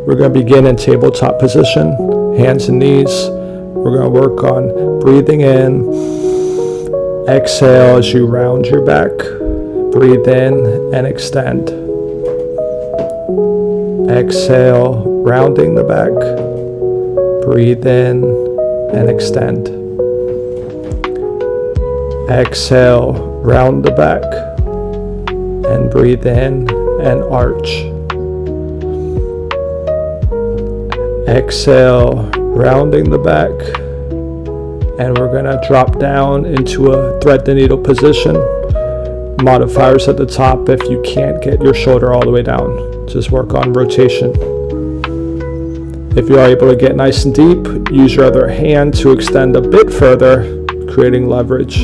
We're going to begin in tabletop position, hands and knees. We're going to work on breathing in. Exhale as you round your back. Breathe in and extend. Exhale, rounding the back. Breathe in and extend. Exhale, round the back. And breathe in and arch. Exhale, rounding the back. And we're going to drop down into a thread the needle position. Modifiers at the top if you can't get your shoulder all the way down. Just work on rotation. If you are able to get nice and deep, use your other hand to extend a bit further, creating leverage.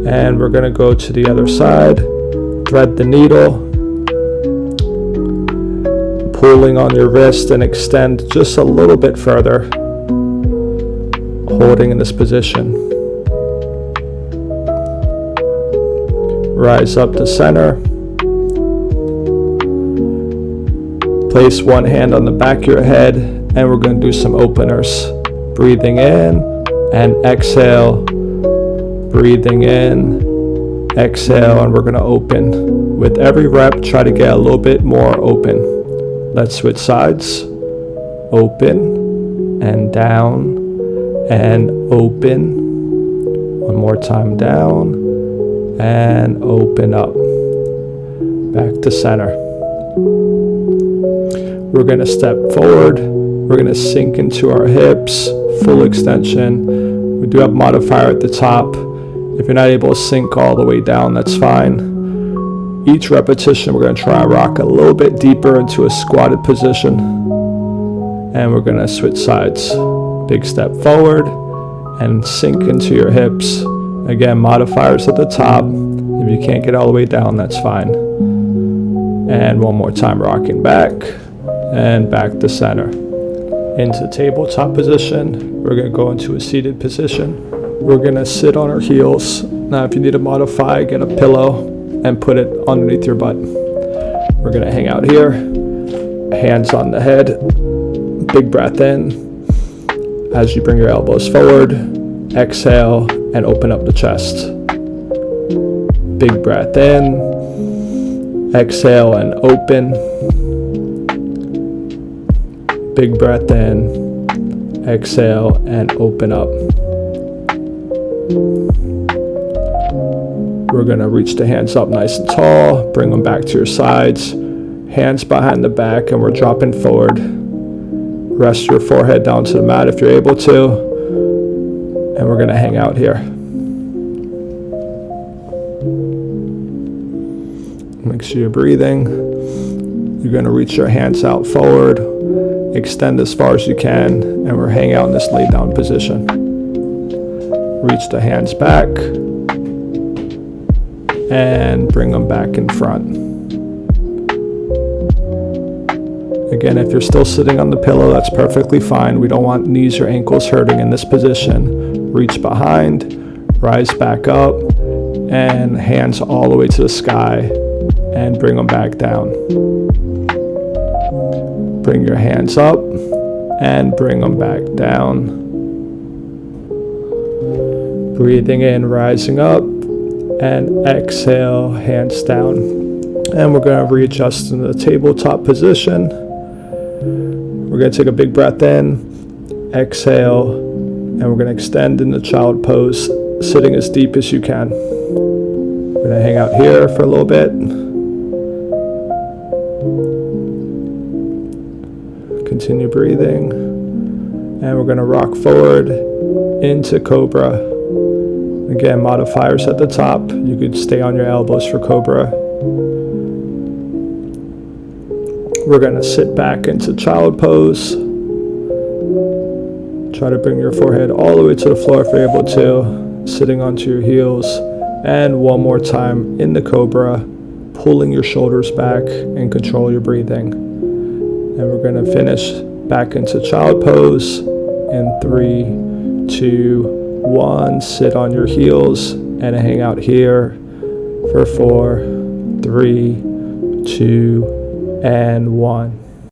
And we're going to go to the other side. Thread the needle. Pulling on your wrist and extend just a little bit further. Holding in this position. Rise up to center. Place one hand on the back of your head, and we're going to do some openers. Breathing in and exhale. Breathing in, exhale, and we're going to open. With every rep, try to get a little bit more open. Let's switch sides. Open and down. And open. One more time, down and open up. Back to center. We're going to step forward. We're going to sink into our hips, full extension. We do have modifier at the top. If you're not able to sink all the way down, that's fine. Each repetition, we're going to try and rock a little bit deeper into a squatted position. And we're going to switch sides. Big step forward and sink into your hips. Again, modifiers at the top. If you can't get all the way down, that's fine. And one more time, rocking back and back to center. Into tabletop position. We're going to go into a seated position. We're going to sit on our heels. Now, if you need to modify, get a pillow and put it underneath your butt. We're going to hang out here. Hands on the head. Big breath in. As you bring your elbows forward, exhale and open up the chest. Big breath in, exhale and open. Big breath in, exhale and open up. We're going to reach the hands up nice and tall, bring them back to your sides, hands behind the back, and we're dropping forward. Rest your forehead down to the mat if you're able to. And we're going to hang out here. Make sure you're breathing. You're going to reach your hands out forward. Extend as far as you can. And we're hanging out in this lay down position. Reach the hands back. And bring them back in front. Again, if you're still sitting on the pillow, that's perfectly fine. We don't want knees or ankles hurting in this position. Reach behind, rise back up, and hands all the way to the sky, and bring them back down. Bring your hands up, and bring them back down. Breathing in, rising up, and exhale, hands down. And we're going to readjust into the tabletop position. We're going to take a big breath in, exhale, and we're going to extend in the child pose, sitting as deep as you can. We're going to hang out here for a little bit. Continue breathing. And we're going to rock forward into Cobra. Again, modifiers at the top. You could stay on your elbows for Cobra. We're going to sit back into child pose. Try to bring your forehead all the way to the floor if you're able to, sitting onto your heels. And one more time in the Cobra, pulling your shoulders back and control your breathing. And we're going to finish back into child pose in 3, 2, 1. Sit on your heels and hang out here for 4, 3, 2, and 1.